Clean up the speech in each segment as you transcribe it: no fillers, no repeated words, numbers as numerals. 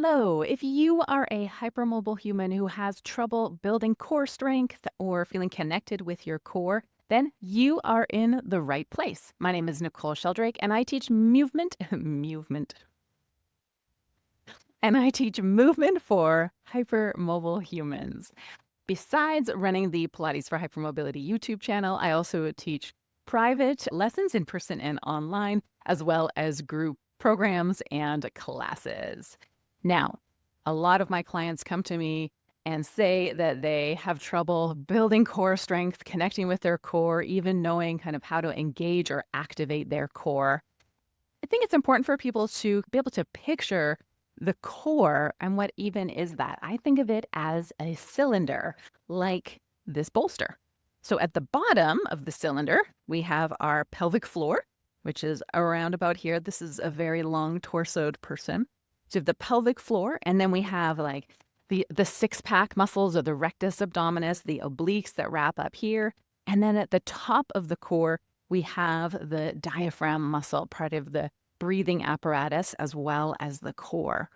Hello, if you are a hypermobile human who has trouble building core strength or feeling connected with your core, then you are in the right place. My name is Nicole Sheldrake, and I teach movement for hypermobile humans. Besides running the Pilates for Hypermobility YouTube channel, I also teach private lessons in person and online, as well as group programs and classes. Now, a lot of my clients come to me and say that they have trouble building core strength, connecting with their core, even knowing kind of how to engage or activate their core. I think it's important for people to be able to picture the core and what even is that. I think of it as a cylinder, like this bolster. So at the bottom of the cylinder, we have our pelvic floor, which is around about here. This is a very long torsoed person. So you have the pelvic floor, and then we have like the six-pack muscles or the rectus abdominis, the obliques that wrap up here. And then at the top of the core, we have the diaphragm muscle, part of the breathing apparatus, as well as the core.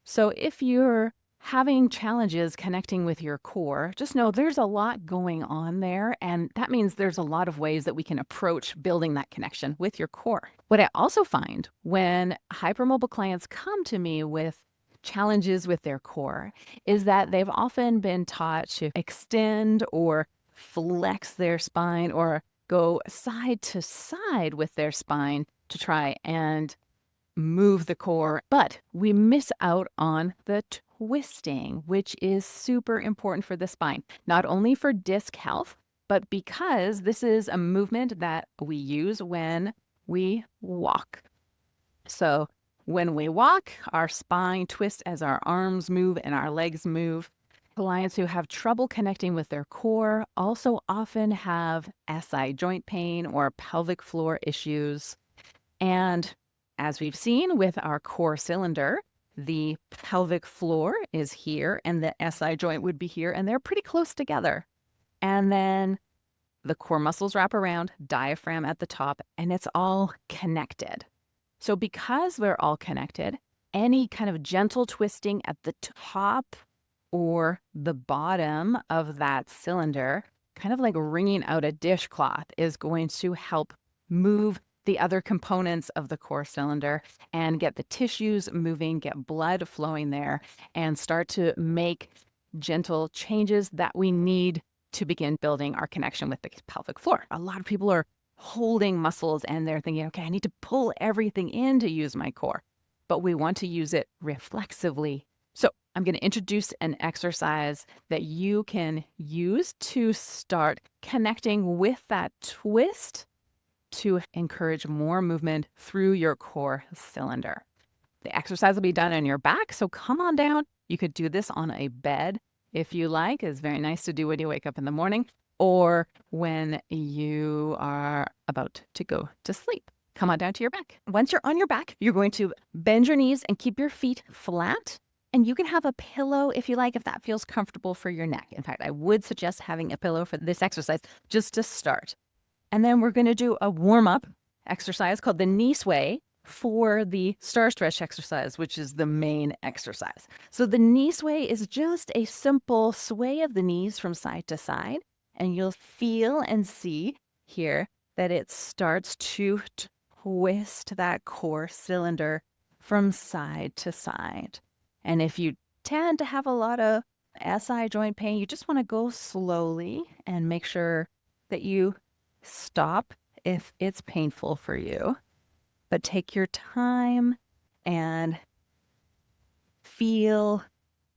So if you're having challenges connecting with your core, just know there's a lot going on there. And that means there's a lot of ways that we can approach building that connection with your core. What I also find when hypermobile clients come to me with challenges with their core is that they've often been taught to extend or flex their spine or go side to side with their spine to try and move the core, but we miss out on the twisting, which is super important for the spine, not only for disc health, but because this is a movement that we use when we walk. So when we walk, our spine twists as our arms move and our legs move. Clients who have trouble connecting with their core also often have SI joint pain or pelvic floor issues. And as we've seen with our core cylinder, the pelvic floor is here and the SI joint would be here, and they're pretty close together. And then the core muscles wrap around, diaphragm at the top, and it's all connected. So because we're all connected, any kind of gentle twisting at the top or the bottom of that cylinder, kind of like wringing out a dishcloth, is going to help move the other components of the core cylinder and get the tissues moving, get blood flowing there, and start to make gentle changes that we need to begin building our connection with the pelvic floor. A lot of people are holding muscles and they're thinking, okay, I need to pull everything in to use my core, but we want to use it reflexively. So I'm going to introduce an exercise that you can use to start connecting with that twist to encourage more movement through your core cylinder. The exercise will be done on your back, so come on down. You could do this on a bed if you like. It's very nice to do when you wake up in the morning or when you are about to go to sleep. Come on down to your back. Once you're on your back, you're going to bend your knees and keep your feet flat. And you can have a pillow if you like, if that feels comfortable for your neck. In fact, I would suggest having a pillow for this exercise just to start. And then we're going to do a warm-up exercise called the knee sway for the star stretch exercise, which is the main exercise. So the knee sway is just a simple sway of the knees from side to side. And you'll feel and see here that it starts to twist that core cylinder from side to side. And if you tend to have a lot of SI joint pain, you just want to go slowly and make sure that you stop if it's painful for you. But take your time and feel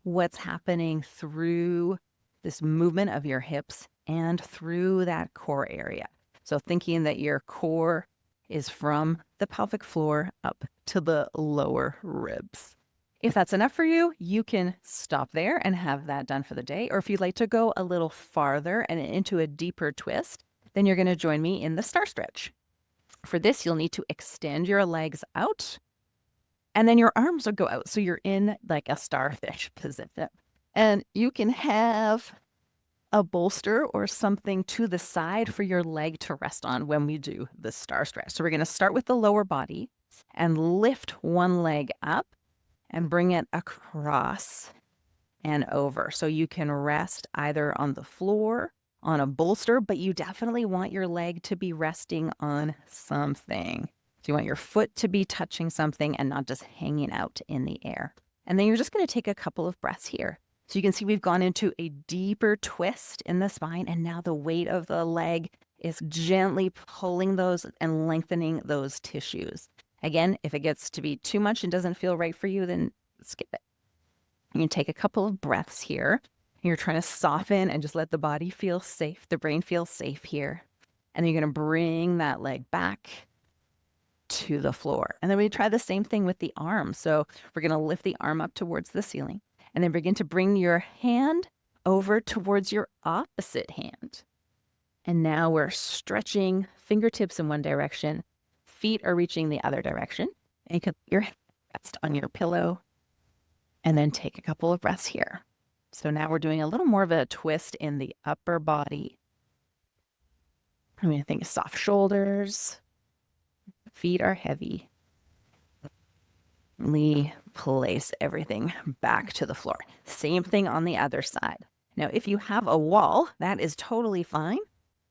what's happening through this movement of your hips and through that core area. So thinking that your core is from the pelvic floor up to the lower ribs. If that's enough for you, you can stop there and have that done for the day. Or if you'd like to go a little farther and into a deeper twist, then you're going to join me in the star stretch. For this, you'll need to extend your legs out, and then your arms will go out. So you're in like a starfish position. And you can have a bolster or something to the side for your leg to rest on when we do the star stretch. So we're going to start with the lower body and lift one leg up and bring it across and over. So you can rest either on the floor, on a bolster, but you definitely want your leg to be resting on something. So you want your foot to be touching something and not just hanging out in the air. And then you're just going to take a couple of breaths here. So you can see we've gone into a deeper twist in the spine, and now the weight of the leg is gently pulling those and lengthening those tissues. Again, if it gets to be too much and doesn't feel right for you, then skip it. You can take a couple of breaths here. You're trying to soften and just let the body feel safe, the brain feel safe here. And then you're going to bring that leg back to the floor. And then we try the same thing with the arm. So we're going to lift the arm up towards the ceiling and then begin to bring your hand over towards your opposite hand. And now we're stretching fingertips in one direction, feet are reaching the other direction. And you can put your head rest on your pillow and then take a couple of breaths here. So now we're doing a little more of a twist in the upper body. I'm going to think soft shoulders. Feet are heavy. Place everything back to the floor. Same thing on the other side. Now, if you have a wall, that is totally fine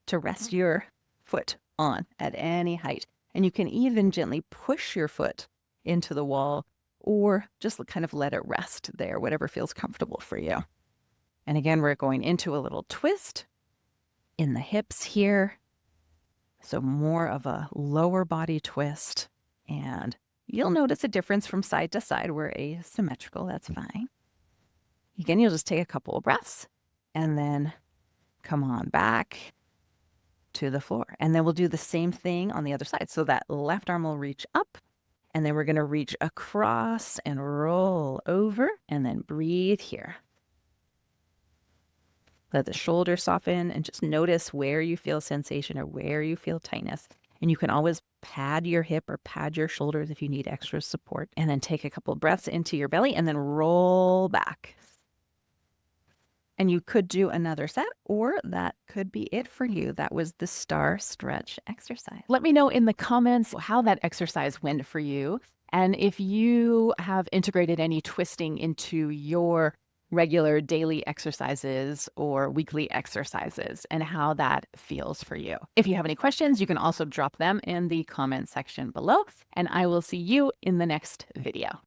to rest your foot on at any height. And you can even gently push your foot into the wall or just kind of let it rest there, whatever feels comfortable for you. And again, we're going into a little twist in the hips here. So more of a lower body twist. And you'll notice a difference from side to side. We're asymmetrical, that's fine. Again, you'll just take a couple of breaths and then come on back to the floor. And then we'll do the same thing on the other side. So that left arm will reach up, and then we're going to reach across and roll over, and then breathe here. Let the shoulders soften and just notice where you feel sensation or where you feel tightness. And you can always pad your hip or pad your shoulders if you need extra support. And then take a couple of breaths into your belly and then roll back. And you could do another set, or that could be it for you. That was the star stretch exercise. Let me know in the comments how that exercise went for you. And if you have integrated any twisting into your regular daily exercises or weekly exercises and how that feels for you. If you have any questions, you can also drop them in the comment section below, and I will see you in the next video.